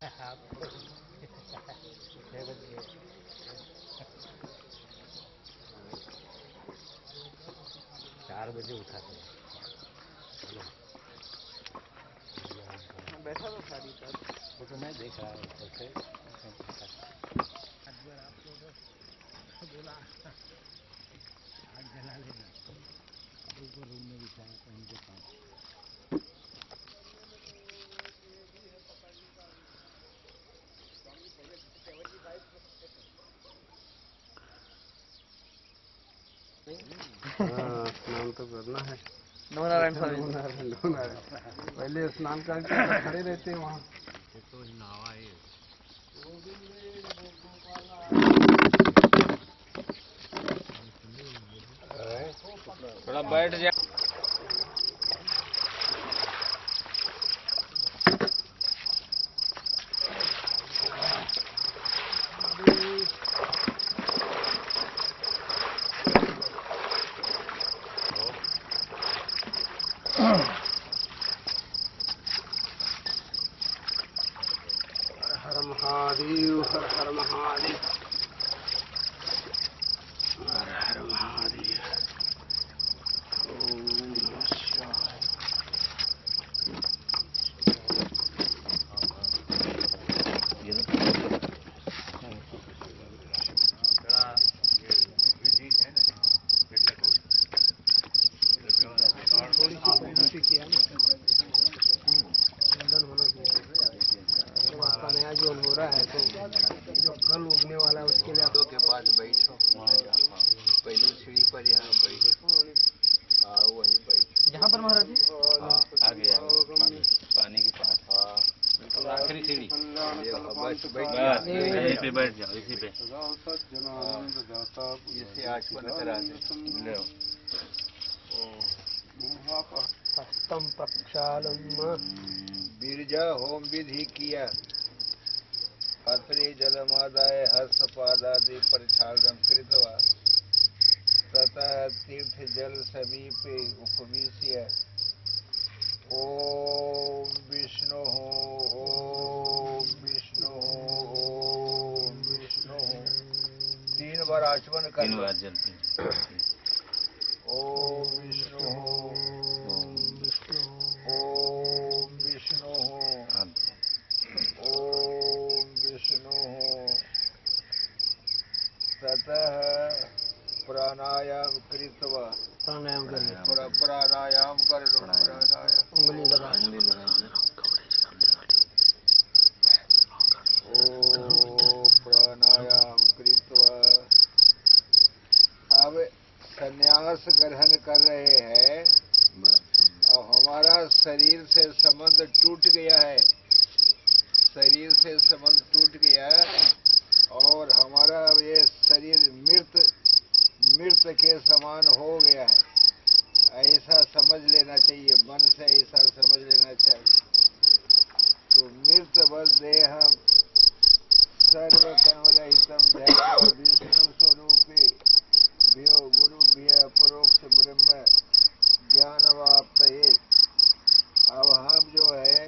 4 बजे उठा था। बैठा तो था सर, वो तो मैं देख रहा हूँ ऊपर से। आपको तो बोला आग जला लेना, ऊपर रूम में बिछाया कहीं के पास। स्नान तो करना है। नारायण स्वामी पहले स्नान करके खड़े रहते हैं वहाँ। तो नावा है थोड़ा बैठ जा। हर महादेव, हर हर महादेव, हर हर महादेव। ओम नमः शिवाय। थोड़ी सी पहले किया ना, मुंडन होना चाहिए। जब आपका नया जोन हो रहा है तो जो कल उगने वाला है उसके लिए के पास बैठो, पहली सीढ़ी पर यहाँ बैठो। हाँ वहीं बैठो। यहाँ पर महाराज जी आगे पानी के पास। हाँ आखिरी सीढ़ी बस बैठ यहीं पे बैठ जाओ, इसी पे। इसे आचमन करा दे। हस्तम प्रक्षालम बीरजा होम विधि किया, अत्रे जलमादाय हस्तपादादि प्रक्षालनम कृतवा, ततः तीर्थ जल समीपे उपविश्य ओम विष्णु ओम विष्णु ओम विष्णु 3 बार आचमन कर लो। 3 बार जल पी। ओम विष्णु ओम विष्णु ओम विष्णु ओम विष्णु। ततः प्राणायाम कृत्वा, प्राणायाम करिए, थोड़ा प्राणायाम कर लो। प्राणायाम उंगली लगा ओ प्राणायाम कृत्वा। अब संन्यास ग्रहण कर रहे हैं। अब हमारा शरीर से संबंध टूट गया है, शरीर से संबंध टूट गया और हमारा ये शरीर मृत के समान हो गया है, ऐसा समझ लेना चाहिए। मन से ऐसा समझ लेना चाहिए। तो मृत बल देहम सर्व कर्म रहितम ध्यान विष्णु स्वरूपे भ्यो गुरु भ्य परोक्ष ब्रह्म ज्ञान वाप्तये। अब हम जो है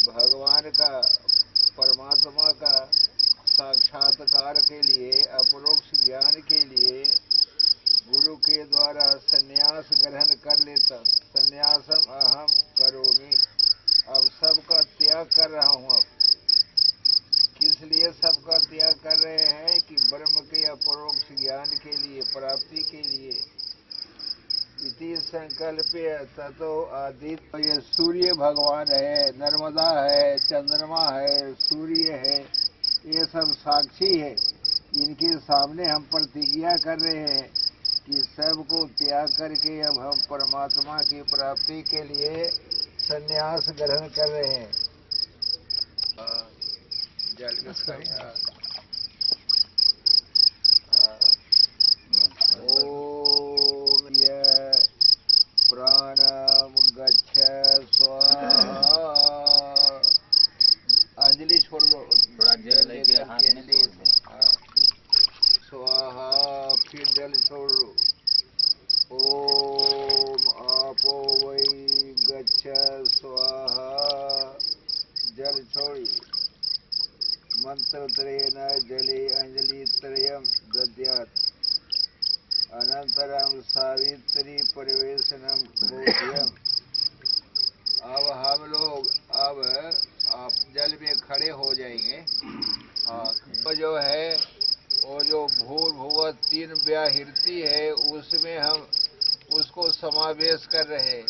भगवान का, परमात्मा का साक्षात्कार के लिए, अपरोक्ष ज्ञान के लिए गुरु के द्वारा संन्यास ग्रहण कर लेता। संन्यासम अहम करोमि। अब सबका त्याग कर रहा हूँ। अब किस लिए सबका त्याग कर रहे हैं कि ब्रह्म के अपरोक्ष ज्ञान के लिए, प्राप्ति के लिए। इति संकल्प्य ततो आदित्य, ये सूर्य भगवान है, नर्मदा है, चंद्रमा है, सूर्य है, ये सब साक्षी है। इनके सामने हम प्रतिज्ञा कर रहे हैं कि सबको त्याग करके अब हम परमात्मा की प्राप्ति के लिए संन्यास ग्रहण कर रहे हैं। जल में ओम यह प्राणम गच्छ स्वाहा। अंजलि छोड़ दो, थोड़ा जल लेके हाथ में छोड़ दो। स्वाहा, फिर जल छोड़ दो। ओम आपो वै गच्छ स्वाहा। परिवेशनम बोध्यम। अब हम लोग अब आप जल में खड़े हो जाएंगे। तो जो है वो जो भूर्भुव 3 व्याहृति है उसमें हम उसको समावेश कर रहे हैं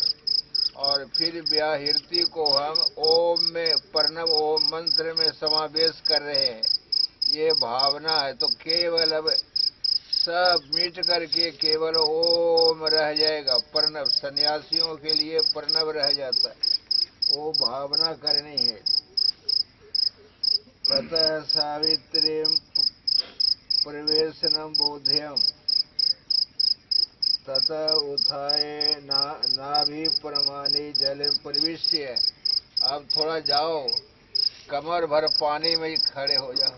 और फिर व्याहृति को हम ओम में प्रणव ओम मंत्र में समावेश कर रहे हैं। ये भावना है तो केवल अब सब मिट करके केवल ओम रह जाएगा। प्रणव सन्यासियों के लिए प्रणव रह जाता है, वो भावना करनी है। ततः सावित्रीम प्रवेशनम बोध्यम ततः उत्थाय नाभि परमाणि जल प्रविश्य। अब थोड़ा जाओ, कमर भर पानी में ही खड़े हो जाओ।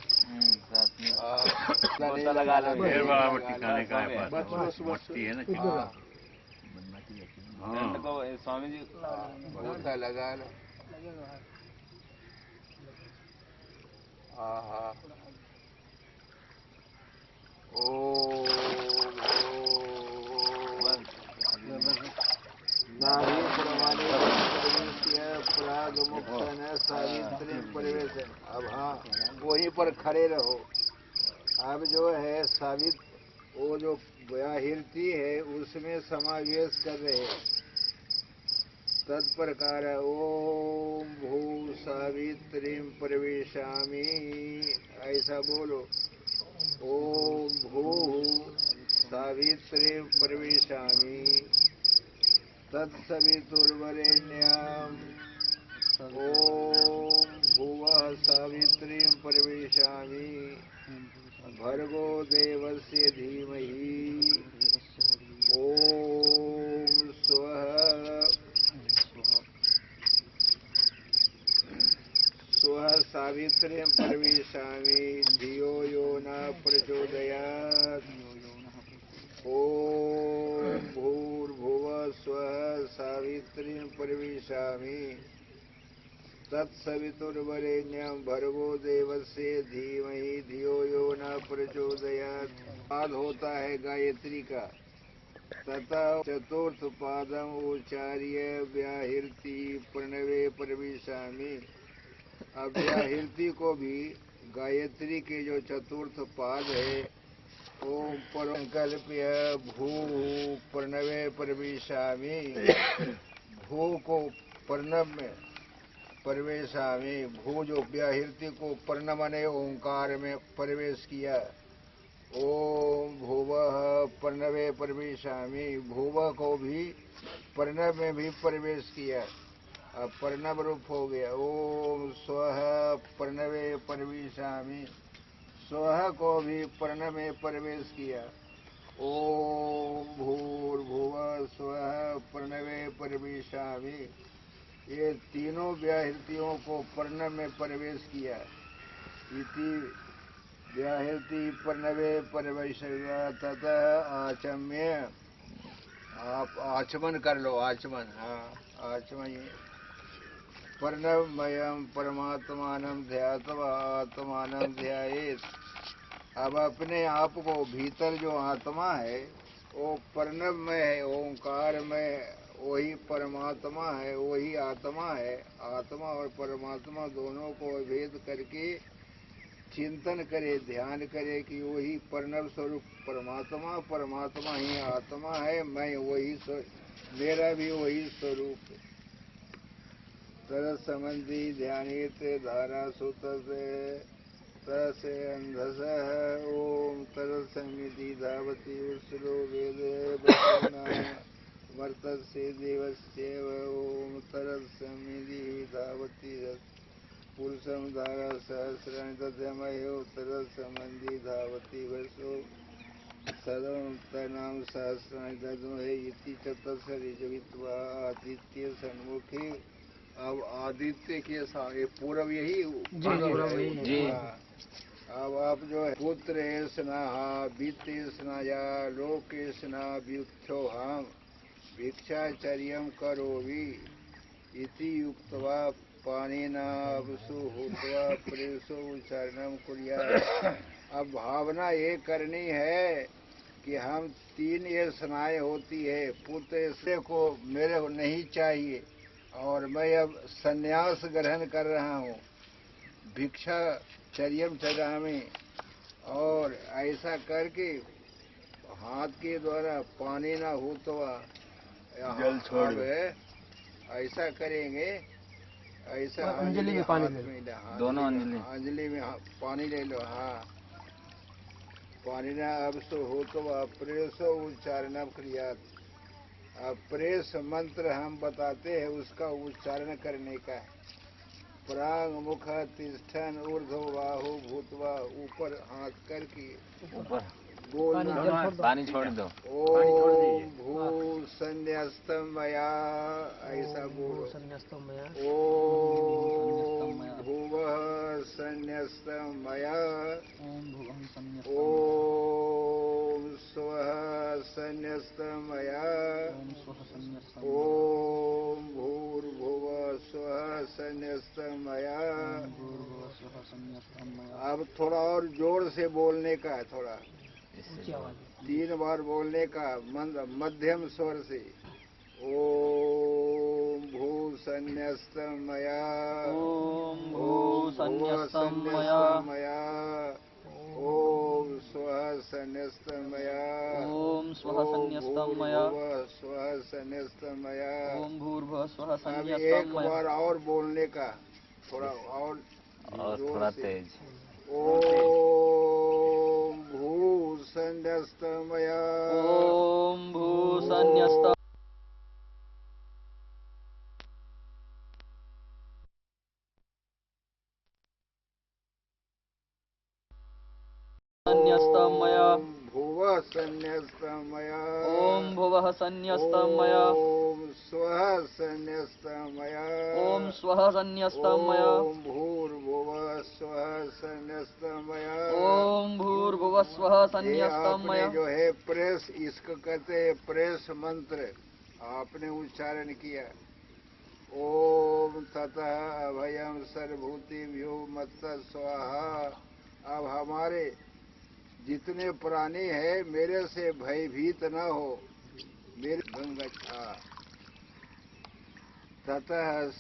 लगा लो, ढेर बड़ा मट्टी खाने का है बस मट्टी है ना दंड को स्वामी जी भूसा लगा लो। हाँ नाभि परमाणि प्राग मुक्तन सावित्री परिवेशन। अब हाँ वहीं पर खड़े रहो। अब जो है वो जो व्याहृति है उसमें समावेश कर रहे हैं। तत्प्रकार ओम भू सावित्री प्रवेशामि, ऐसा बोलो। ओम भू सावित्री प्रवेशामि तत्सवितुर्वरेण्यम् ओम भुवः सावित्रीं प्रवेशामि भर्गो देवस्य धीमहि ओम स्वः सावित्रीं प्रवेशामि धियो यो न प्रचोदयात् ओम भूर्भुवः स्वः सावित्रीं प्रवेशामि तत्सवितुर्वरेण्यं भर्गो देवस्य धीमहि धियो यो न प्रचोदयात्। पाद होता है गायत्री का। तथा चतुर्थ पादम उच्चार्य व्याहृति प्रणवे प्रवेशामि। अब व्याहृति को भी गायत्री के जो चतुर्थ पाद है ओम परंकल्प्य भू प्रणवे प्रवेशामि। भू को प्रणव में प्रवेशामि। भू जो व्याहृति को प्रणव ने ओंकार में प्रवेश किया। ओम भुवः प्रणवे प्रवेशामि। भुव को भी प्रणव में भी प्रवेश किया, अब प्रणव रूप हो गया। ओम स्वः प्रणवे प्रवेशामि। स्वः को भी प्रणव में प्रवेश किया। ओम भूर्भुवः स्वः प्रणवे प्रवेशामि। ये तीनों व्याहृतियों को प्रणव में प्रवेश किया। इति व्याहृति प्रणवे प्रवेशा ततः आचम्य। आप आचमन कर लो, आचमन। हाँ आचमन। प्रणवमयं परमात्मानं ध्यात्वा आत्मानं ध्यायेत्। अब अपने आप को भीतर जो आत्मा है वो प्रणवमय है, ओंकार में वही परमात्मा है, वही आत्मा है। आत्मा और परमात्मा दोनों को भेद करके चिंतन करे, ध्यान करे कि वही प्रणव स्वरूप परमात्मा, परमात्मा ही आत्मा है, मैं वही मेरा भी वही स्वरूप है। तरस संबंधी ध्यानित धारा सूत्र से अंधस ओम तरस समिति धावती उसरो वेद वर्त से देवस्येव ओम तरस समिति धावती पुरुषम धारा सहस्राणि तथमयो तरस संबंधी धावती वसो सदम तनाम सहस्राणि दद्महे इति चतुर्सरि जगित्वा आदित्य सन्मुखे। अब आदित्य के सामने पूर्व यही जी। अब आप जो है पुत्र स्नाहा वित्ते स्नाया लोके स्ना व्युत्थो हम भिक्षाचर्यं करोमि इति युक्त्वा पाणिना वसु हुत्वा प्रेषो उच्चारणं कुर्यात्। अब भावना ये करनी है कि हम 3 ये सनाएं होती है, पुत्र से को मेरे को नहीं चाहिए और मैं अब संन्यास ग्रहण कर रहा हूँ, भिक्षा चर्यम चरामी। और ऐसा करके हाथ के द्वारा पानी ना हो तो जल छोड़ अब ऐसा करेंगे, ऐसा अंजलि में पानी ले लो। दोनों अंजलि। अंजलि में पानी ले लो। हाँ, पानी ना अब सो हो तो अप्रेसो उच्चारण क्रियात। अप्रेस मंत्र हम बताते हैं, उसका उच्चारण करने का है। प्रांग मुख तिष्ठन ऊर्ध्व बाहु भूतवा, ऊपर हाथ करके ऊपर बोल पानी छोड़ दो। ओम भू संन्यस्तम मया, ऐसा बोलो। ओम भुवः संन्यस्तम मया, ओम स्वः संन्यस्तम मया, ओम भूर्भुवः स्वः संन्यस्तम मया। अब थोड़ा और जोर से बोलने का है, थोड़ा 3 बार बोलने का, मध्यम स्वर से। ओम भू संन्यस्तम मया, ओम भू ओम संन्यस्तम मया, मया, ओम स्वः संन्यस्तम मया, ओम स्वः संन्यस्तम मया, स्वः संन्यस्तम मया। ओम भूर्भुवः स्वः अब संन्यस्तम एक मया। बार और बोलने का, थोड़ा और जोर थोड़ा से। तेज। ओम भू संन्यस्तम मया, ओम भू संन्यस्तम मया, भुवः संन्यस्तम मया, ओम भुवः संन्यस्तम मया, ओम स्वः संन्यस्तम मया, ओम स्वः संन्यस्तम मया, ओम भूर्भुवः स्वः संन्यस्तम मया। ओम भूर्भुवः स्वः ये संन्यस्तम मया। आपने जो है प्रेस, इसको कहते हैं प्रेस मंत्र, आपने उच्चारण किया। ओम ततः अभयम सर्वभूतिभ्यो मत्त स्वाहा। अब हमारे जितने प्राणी हैं मेरे से भयभीत न हो, मेरे गंगच्छा। ततः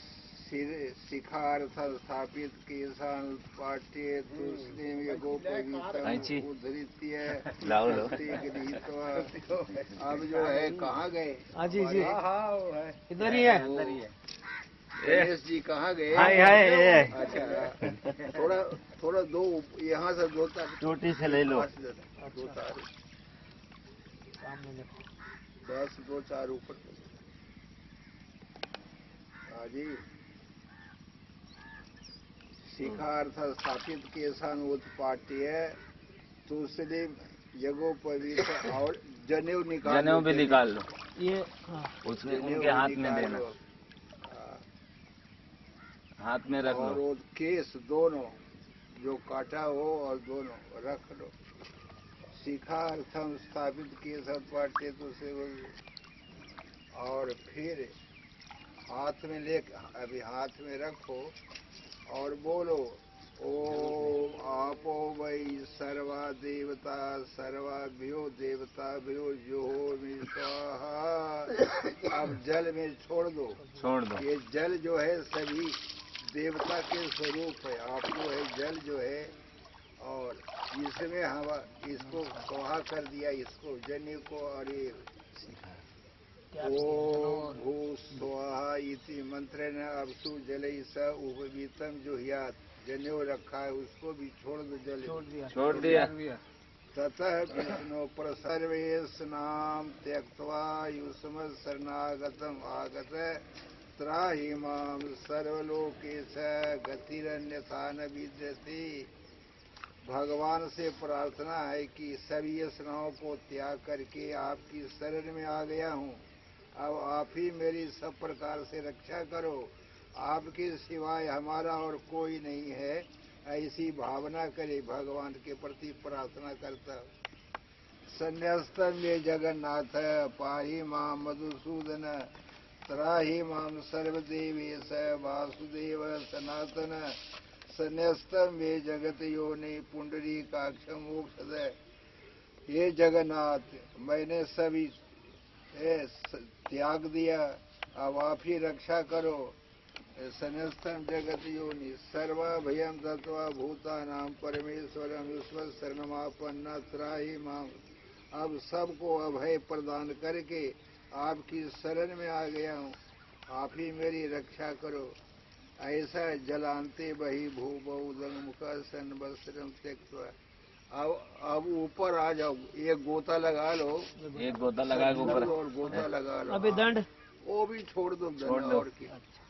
शिखार्थ स्थापित केशान पाठ्य तुस्लिम कैंची। यगोपवीतम उद्धृत्य लाओ लो। गृहीत्वा। अब जो है कहाँ गए? जी जी, इधर ही है। गणेश जी कहाँ गए? हाय अच्छा, थोड़ा थोड़ा दो, यहाँ से दो तार चोटी से ले लो। दो तार, सामने देखो। बस 2-4 ऊपर। हाँ जी। शिखार्थ स्थापित केशान उत्पाट्य तुलसी यगोपवीत। और जनेऊ निकाल, जनेऊ भी निकाल लो, ये उसके उनके हाथ में देना, हाथ में रख और लो। वो केस दोनों जो काटा हो और दोनों रख लो। शिखार्थम स्थापित केस पाटे तो से, और फिर हाथ में ले, अभी हाथ में रखो और बोलो ओम आपो वै सर्वा देवता सर्वाभ्यो देवताभ्यो जो स्वाहा। अब जल में छोड़ दो। ये जल जो है सभी देवता के स्वरूप है, आप जो है जल जो है, और इसमें हवा, इसको स्वाहा कर दिया, इसको जन्य को। और ये ओम भू स्वाहा इति मंत्र न अवसु जल स उपवीतम जो हियात, जनेऊ रखा है उसको भी छोड़ दो, जल छोड़ दिया। ततः विष्णु प्रसर्वेश नाम त्यक्त्वा युष्म शरणागतम आगत त्राहि माम सर्वलोकेश गतिरन्यथा न विद्यते। भगवान से प्रार्थना है कि सभी स्नाओं को त्याग करके आपकी शरण में आ गया हूँ, अब आप ही मेरी सब प्रकार से रक्षा करो, आपके सिवाय हमारा और कोई नहीं है, ऐसी भावना करे, भगवान के प्रति प्रार्थना करता। संन्यस्तम ये जगन्नाथ पाहि मां मधुसूदन, त्राहि मां सर्वदेवेश वासुदेव सनातन। संन्यस्तम वे जगत योनि पुंडरीकाक्ष मोक्षद हे जगन्नाथ, मैंने सभी त्याग दिया, अब आप ही रक्षा करो। सनस्तम जगत योनि सर्वभयम तत्वा भूतानाम परमेश्वरम ईश्वर शरणमापन्ना त्राहि माम। अब सबको अभय प्रदान करके आपकी शरण में आ गया हूँ, आप ही मेरी रक्षा करो। ऐसा जलांते बही भूबौदंग मुख सन वस्त्रम त्यक्त्वा। अब ऊपर आ जाओ, एक गोता लगा लो, एक गोता लगा के ऊपर और गोता लगा लो। अभी दंड वो भी छोड़ दो, छोड़ दो। और की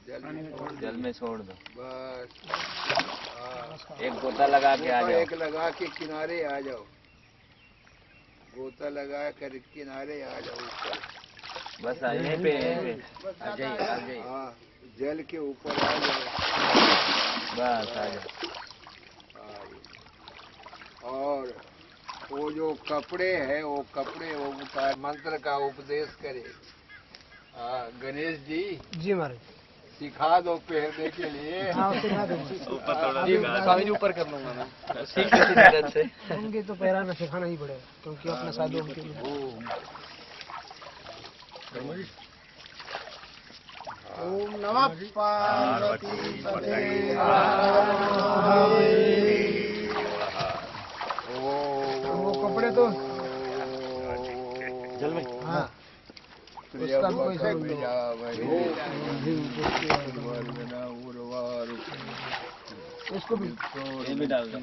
जल में छोड़ दो। बस एक गोता लगा के आ गोता जाओ। एक लगा के किनारे आ जाओ, गोता लगा कर किनारे आ जाओ ऊपर। बस यहीं पे आ जाइए, आ जाइए। हाँ, जल के ऊपर आ जाओ, बस आ जाओ। और वो जो कपड़े है वो कपड़े वो उतार, मंत्र का उपदेश करे। गणेश जी जी महाराज, सिखा दो पहनने के लिए। स्वामी जी ऊपर कर लूंगा मैं। सीख किसी तरह से उनके तो पहराना सिखाना ही पड़ेगा, क्योंकि अपने साधुओं के लिए। ओम नमः पार्वती पते। वो कपड़े तो जल में, हाँ, उसका भी कोई संबंध इसको भी ये भी डाल दो।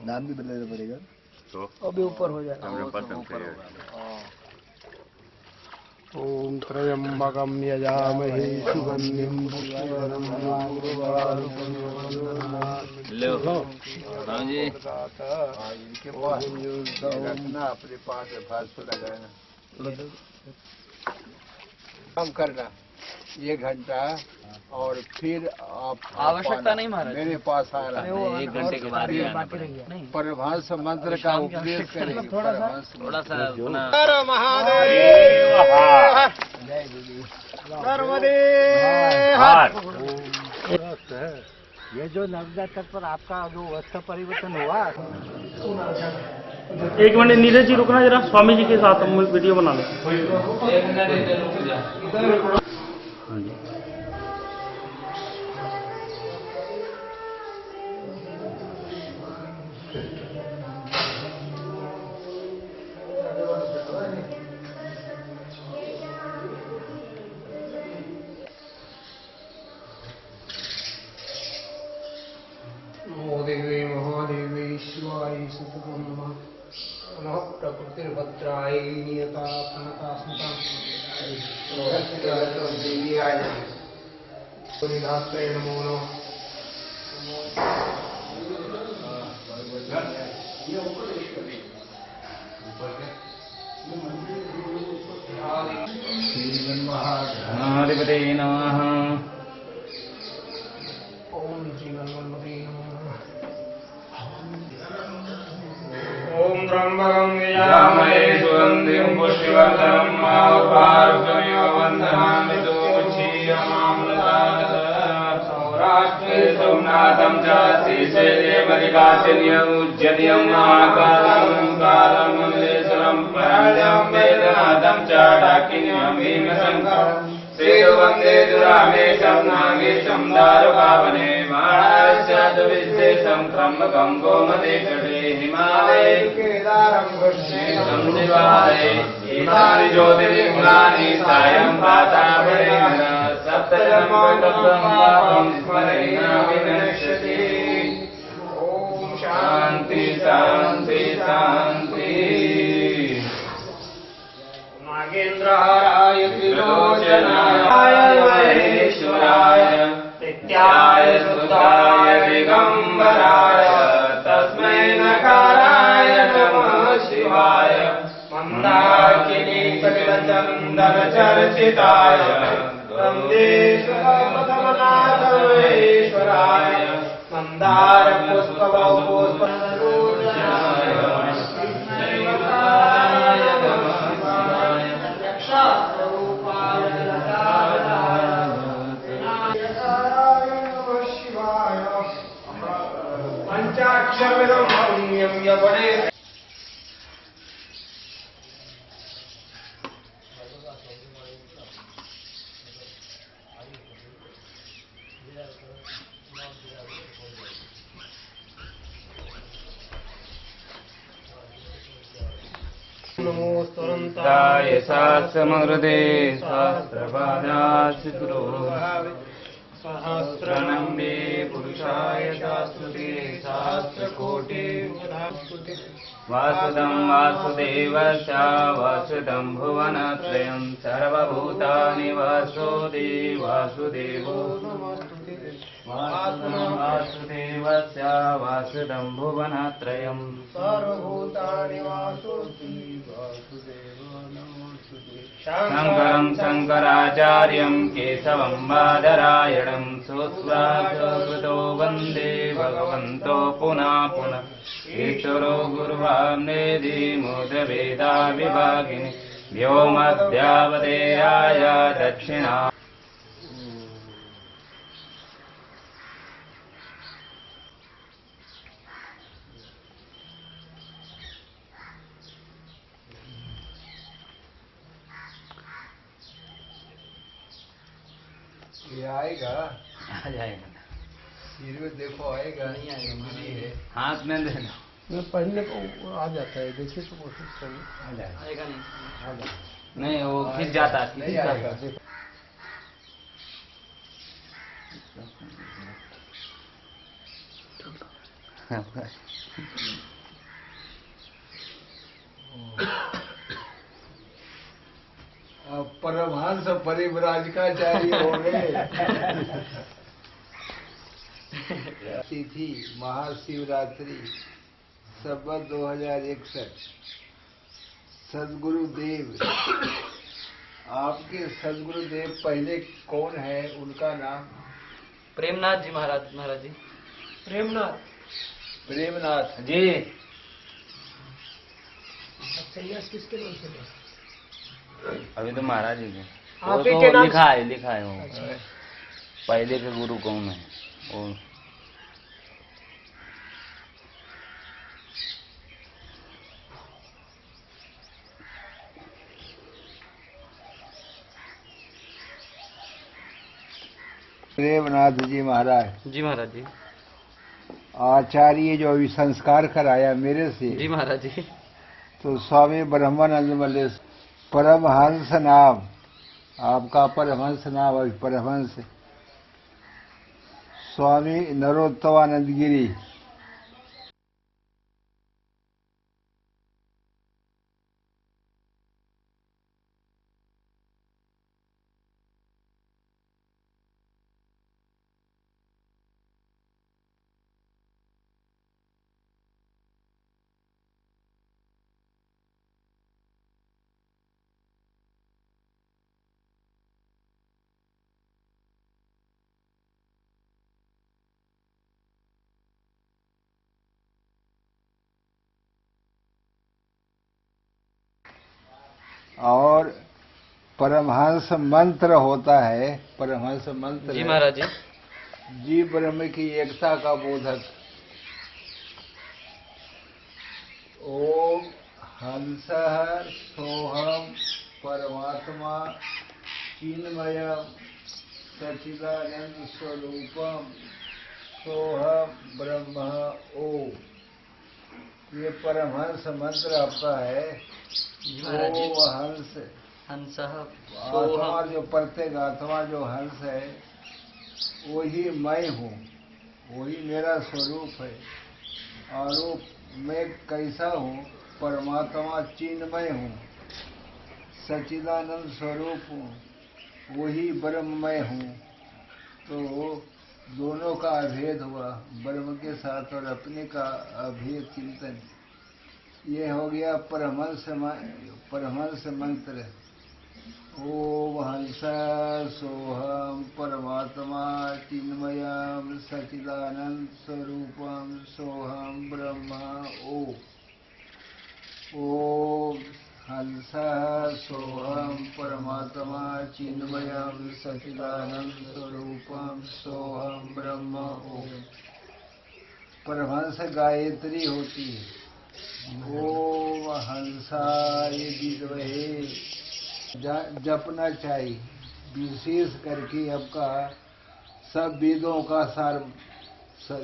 नाम भी बदलना पड़ेगा, अभी ऊपर हो जाएगा। ओम त्र्यंबकं यजामहे सुगंधिं पुष्टिवर्धनं उर्वारुकं लो हाँ जी। इनके पास रखना, अपने पास है, फास्ट लगाना। काम करना 1 घंटा, और फिर आप आवश्यकता नहीं महाराज, मेरे पास आ रहा है। 1 घंटे के बाद ही आना पड़ेगा। परमहंस मंत्र का उपदेश करेंगे। परमहंस थोड़ा सा अपना ये जो नर्मदा तट पर आपका जो अवस्था परिवर्तन हुआ। 1 मिनट नीरज जी रुकना जरा, स्वामी जी के साथ हम वीडियो बना लें। 1 मिनट इधर रुक जा। देवी महादेवी शिवाय सततं नमः। नमः प्रकृतिर्भद्राय नियता प्रणता स्मृता देव्याय पुनिधात्रे नमो नमः। महाधिपते नमः। ओम श्री गणपति नमः। ओम त्र्यंबकं यजामहे सुगंधिं पुष्टिवर्धनं उर्वारुकमिव बन्धनानि दुर्मुक्षीयमामृतात्। सौराष्ट्रे सोमनाथं च श्रीशैले मल्लिकार्जुनीयं उज्जयिनीं महाकालं कालं मल्लेश्वरं प्रयागं वैद्यनाथं च डाकिनीयं भीमशङ्करं श्रीवन्दे दुरामेशं नागेशं दारुकावने महाराष्ट्र विशेषं त्र्यंबकं गोमतीतटे हिमालये केदारं वृष्णेशं शिवालये एतानि ज्योतिर्लिङ्गानि सायं प्रातः परेण सप्तजन्मकृतं पापं स्मरेण विनश्यति। ॐ शान्ति शान्ति शान्ति। नागेन्द्रहाराय त्रिलोचनाय महेश्वराय नित्याय सुताय दिगंबराय तस्मै नकाराय नमः शिवाय। मंदाकिनी सकिलचंदन चर्चिताय वंदेश्वरनाथ महेश्वराय। मंदार पुष्पवौ पुष्पपूजनाय नमः शिवाय। नमोस्तुरन्ताय शास्त्रमृदे शास्त्रपादाश्रुतो सहस्रनम्बे पुरुषाय शास्त्रते शास्त्रकोटि वासुदं वासुदेवस्य वासुदं भुवनत्रयं सर्वभूतानि वासुदेवो वासुदेवस्य वासुदं भुवनत्रयं सर्वभूतानि शङ्करं शङ्कराचार्यं केशवं बादरायणं सुस्वासकृतो वन्दे भगवन्तो पुनः पुनः ईश्वरो गुरुर्ब्रह्मेदि मूर्तिभेदा विभागिनि व्योमद्यावदेयाय दक्षिणा ये आएगा, आ जाएगा। सिर में देखो आएगा, नहीं आएगा, है हाथ में दे दो। मैं पहनने को आ जाता है, देखिए तो कोशिश करिए। आ जाएगा, आएगा नहीं, आ जाएगा। नहीं वो खिंच जाता है, नहीं आएगा। अब परमहंस परिव्राजकाचार्य हो गए। तिथि महाशिवरात्रि संवत 2061। सदगुरुदेव, आपके सदगुरुदेव पहले कौन है, उनका नाम? प्रेमनाथ जी महाराज जी। प्रेमनाथ प्रेमनाथ जी। संन्यास किसके नाम से था? अभी तो महाराज जी के आप वो ही तो के नाम लिखा है वो। अच्छा। पहले के गुरु कौन है वो? प्रेमनाथ जी महाराज। जी महाराज जी। आचार्य जो अभी संस्कार कराया मेरे से, जी महाराज जी। तो स्वामी ब्रह्मानंद मल्लेश परमहंस नाम, आपका परमहंस नाम अभी परमहंस स्वामी नरोत्तमानंद गिरी। और परमहंस मंत्र होता है, परमहंस मंत्र जी महाराज जी। जीव ब्रह्म की एकता का बोधक। ओम हंसः सोहम परमात्मा चिन्मयम् सच्चिदानंद स्वरूपम सोहम ब्रह्म ओम। ये परमहंस मंत्र आपका है। जी महाराज जी। ओम हंस, हंसः आत्मा जो प्रत्येक आत्मा जो हंस है वही मैं हूँ, वही मेरा स्वरूप है। और मैं कैसा हूँ? परमात्मा चिन्मय हूँ, सच्चिदानंद स्वरूप हूँ, वही ब्रह्ममय हूँ। तो दोनों का अभेद हुआ, ब्रह्म के साथ और अपने का अभेद चिंतन। ये हो गया परमहंस मंत्र। ओम हंस सोहम परमात्मा चिन्मयम सच्चिदानंद स्वरूपम सोहम ब्रह्म ओम। ओम हंस सोहम परमात्मा चिन्मयम सच्चिदानंद स्वरूपम सोहम ब्रह्म ओम। परमहंस गायत्री होती है। ओम हंसाय विद्महे जपना चाहिए। विशेष करके आपका सब वेदों का सार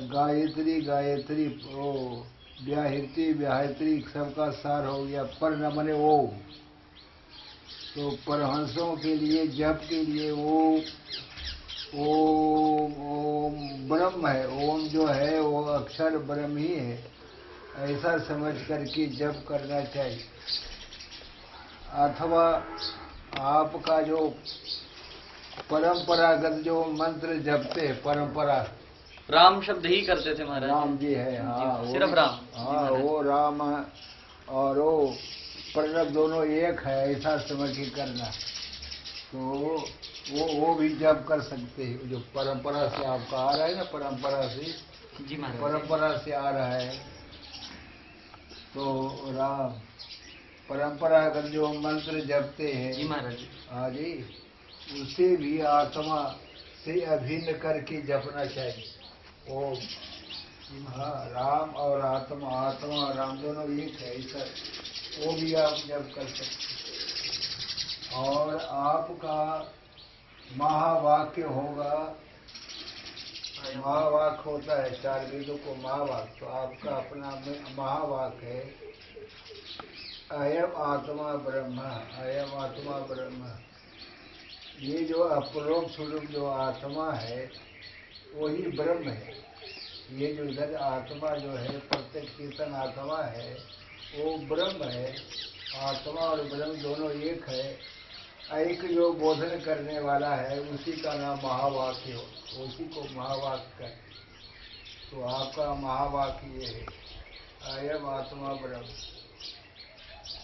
गायत्री गायत्री ओ व्याहृति व्याहृति सबका सार हो गया। पर न मने ओम। तो परमहंसों के लिए जप के लिए ओम ओम ओम ब्रह्म है। ओम जो है वो अक्षर ब्रह्म ही है, ऐसा समझ करके जप करना चाहिए। अथवा आपका जो परंपरागत जो मंत्र जपते हैं, परंपरा राम शब्द ही करते थे महाराज। राम जी है, हाँ जी, वो सिर्फ राम। हाँ वो राम और वो प्रणव दोनों एक है, ऐसा समझ के करना। तो वो भी जप कर सकते हैं। जो परंपरा से आपका आ रहा है ना, परंपरा से जी महाराज। परंपरा से आ रहा है, तो राम परंपरागत जो मंत्र जपते हैं जी महाराज। हाँ जी, उसे भी आत्मा से अभिन्न करके जपना चाहिए। ओम हाँ, राम और आत्मा, आत्मा और राम दोनों एक है, ऐसा वो भी आप जप कर सकते। और आपका महावाक्य होगा, महावाक्य होता है 4 वेदों को महावाक्य। तो आपका अपना महावाक्य है अयम आत्मा ब्रह्म, अयम आत्मा ब्रह्म। ये जो अपरोक्ष स्वरूप जो आत्मा है वही ब्रह्म है। ये जो इधर आत्मा जो है प्रत्यक्ष चेतन आत्मा है वो ब्रह्म है। आत्मा और ब्रह्म दोनों एक है। एक जो बोधन करने वाला है उसी का नाम महावाक्य हो, उसी को महावाक्य है। तो आपका महावाक्य ये है अयम आत्मा ब्रह्म।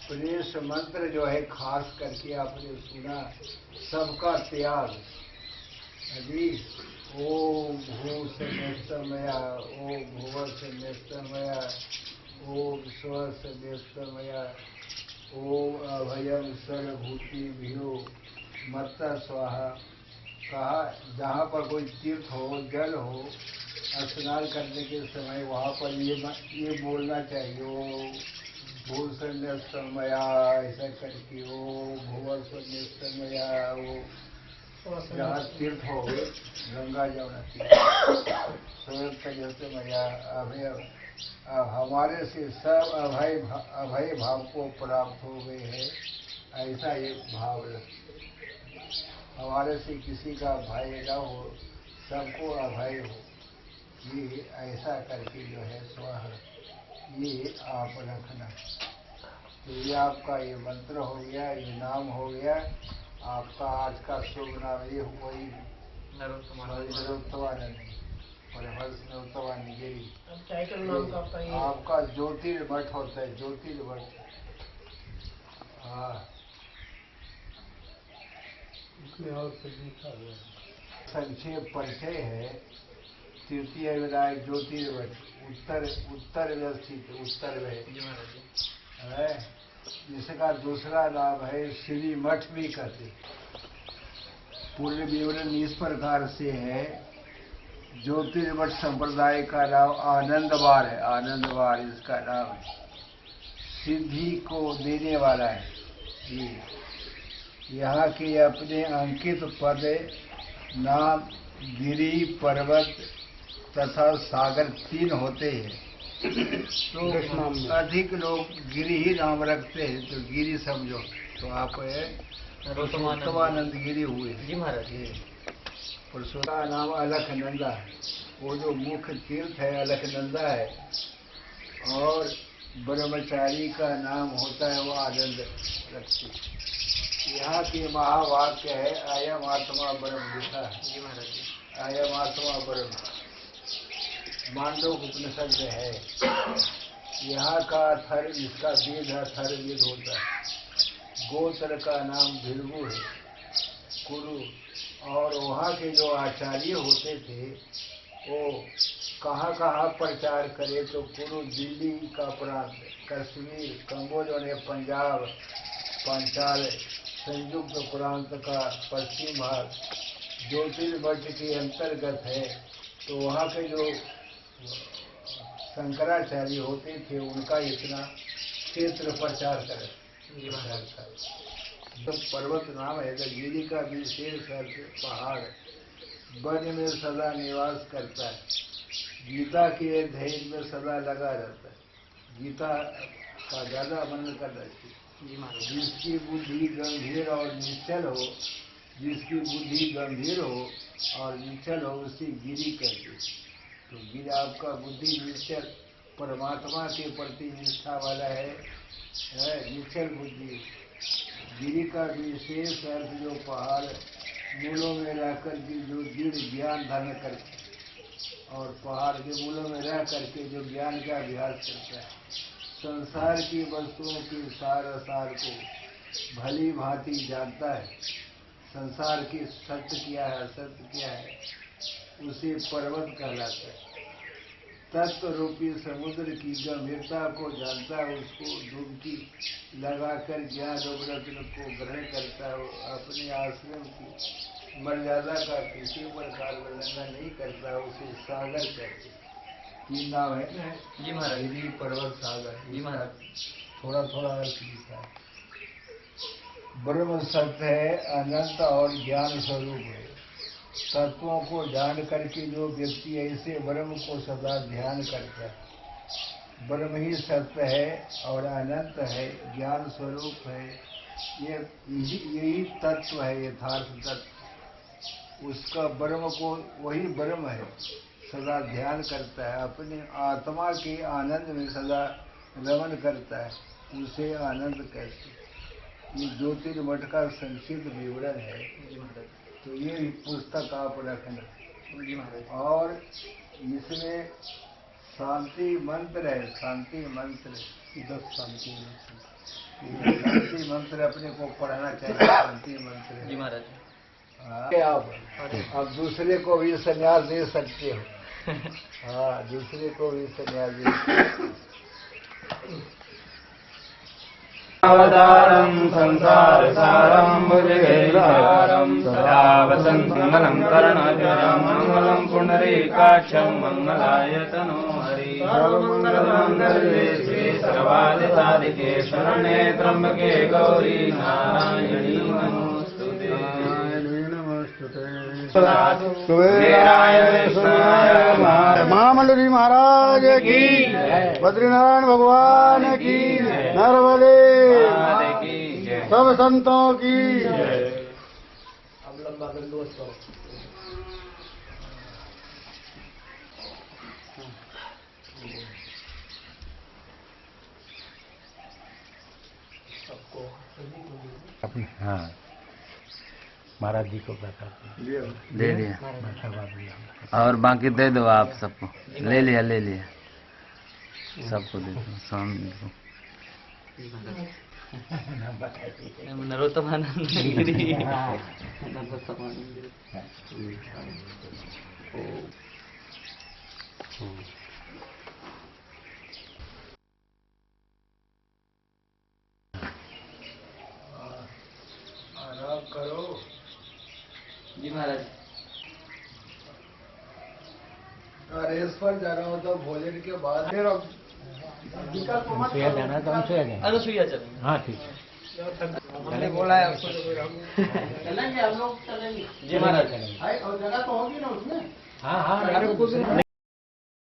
प्रेस मंत्र जो है खास करके आपने सुना, सबका त्याग। अभी ओम भू से निस्तमया, ओम भुव से निस्तमया, ओम स्व से निस्तमया, ओम अभयम सर्वभूतिभ्यो मत्ता स्वाहा। कहा जहाँ पर कोई तीर्थ हो, जल हो, स्नान करने के समय वहाँ पर ये बोलना चाहिए ओम भूषण्यस्तमया, ऐसा करके ओम भुवस्वन्यस्तमया। वो जहाँ तीर्थ हो गंगा जमुना तीर्थ स्वयं तजस्तमया अभय। हमारे से सब अभय भाव को प्राप्त हो गए हैं, ऐसा एक भाव रखें। हमारे से किसी का भय न हो, सबको अभय हो, ये ऐसा करके जो है स्वाहा ये आप रखना। तो ये आपका ये मंत्र हो गया, ये नाम हो गया आपका। आज का शुभ नाम ये हुआ ही नरोत्तमानंद परमहंस नरोत्तमानंद गिरी। आपका ज्योतिर्मठ होता है, ज्योतिर्मठ। हाँ, इसमें और कुछ लिखा हुआ है। संक्षेप परिचय है। तृतीय विनायक ज्योतिर्मठ उत्तर में स्थित, उत्तर में है। जिसका दूसरा नाम है श्री मठ भी कहते। पूर्ण विवरण इस प्रकार से है। ज्योतिर्मठ संप्रदाय का नाम आनंदवार है, आनंदवार इसका नाम है। सिद्धि को देने वाला है। यहाँ के अपने अंकित पद नाम गिरि, पर्वत तथा सागर 3 होते हैं। तो अधिक लोग गिरि ही नाम रखते हैं, तो गिरि समझो। तो आप नरोत्तमानंद गिरि हुए जी महाराज। पुरुषों नाम अलखनंदा है। वो जो मुख्य तीर्थ है अलखनंदा है। और ब्रह्मचारी का नाम होता है वो आनंद रखते। यहाँ की महावाक्य है अयम आत्मा ब्रह्म लिखा है। जी महाराज। अयम आत्मा ब्रह्म मांडव उपनिषद में है। यहाँ का अथर, इसका वेद अथर वेद होता है। गोत्र का नाम भिलगु है, कुरु। और वहाँ के जो आचार्य होते थे वो कहाँ कहाँ प्रचार करे, तो कुरु दिल्ली का प्रांत, कश्मीर, कंबोज ने पंजाब, पांचाल, संयुक्त प्रांत का पश्चिम भाग ज्योतिर्मठ के अंतर्गत है। तो वहाँ के जो शंकराचार्य होते थे उनका इतना क्षेत्र प्रचार करे। तो पर्वत नाम है, गिरी का विशेष अर्थ पहाड़, वन में सदा निवास करता है, गीता के अध्ययन में सदा लगा रहता है, गीता का ज्यादा मन करना चाहिए। जिसकी बुद्धि गंभीर और निश्चल हो, जिसकी बुद्धि गंभीर हो और निश्चल हो उसे गिरी कहते। तो गिरी आपका बुद्धि निश्चल परमात्मा के प्रति निष्ठा वाला है निश्चल बुद्धि। गिरी का विशेष अर्थ जो पहाड़ मूलों में रहकर के जो दृढ़ ज्ञान धारण करते और पहाड़ के मूलों में रह करके जो ज्ञान का अभ्यास करता है, संसार की वस्तुओं के सार असार को भली भांति जानता है, संसार की सत्य क्या है असत्य क्या है, उसे पर्वत कहलाता है। तत्व रूपी समुद्र की गंभीरता को जानता है, उसको डुबकी लगाकर ज्ञान रत्न को ग्रहण करता है, अपने आश्रम की मर्यादा का किसी प्रकार उल्लंघन नहीं करता, उसे सागर कहते। तीन नाम है ना जी महाराज। गिरी, पर्वत, सागर। जी महाराज। थोड़ा थोड़ा अर्थ लिखा है। ब्रह्म सत्य है, अनंत और ज्ञान स्वरूप है। तत्वों को जान करके जो व्यक्ति ऐसे ब्रह्म को सदा ध्यान करता है, ब्रह्म ही सत्य है और अनंत है, ज्ञान स्वरूप है, यही तत्व है, यथार्थ तत्व। उसका ब्रह्म को वही ब्रह्म है, सदा ध्यान करता है, अपने आत्मा के आनंद में सदा रमण करता है, उसे आनंद कहते हैं। ये ज्योतिर्मठ का संक्षिप्त विवरण है। तो ये पुस्तक आप रखना। और इसमें शांति मंत्र है, शांति मंत्र 10 शांति मंत्र अपने को पढ़ना चाहिए। शांति मंत्र जी महाराज। आप दूसरे को भी संन्यास दे सकते हो। हाँ, दूसरे को भी संन्यास दे सकते हो। अवतारं संसार सारं भुजगैर्भारं सदा वसन्तं मंगलं करुणाकरं मंगलं पुंडरीकाक्षं मंगलाय तनो हरि। सर्वमंगलमांगल्ये शिवे सर्वादिसाधिके शरण्ये त्र्यंबके गौरी नारायणी नमोस्तुते। कुबेराय विष्णुवाय महामंडली महाराज की, बद्रीनारायण भगवान की, नर्मदे सब संतों की। हाँ, महाराज जी को ले लिया और बाकी दे दो आप सबको। ले लिया सबको दे दो स्वामी को। नरोत्तमानंद गिरी। आराम करो। जी महाराज। रेस पर जाना हो तो भोजन के बाद फिर सुइया जाना तो हम सुइया जाएंगे। अरे सुइया चलें। हाँ ठीक है। मैंने बोला है आपको। चलेंगे हम लोग, चलेंगे। जी महाराज। और जगह तो होगी ना उसमें। हाँ हाँ।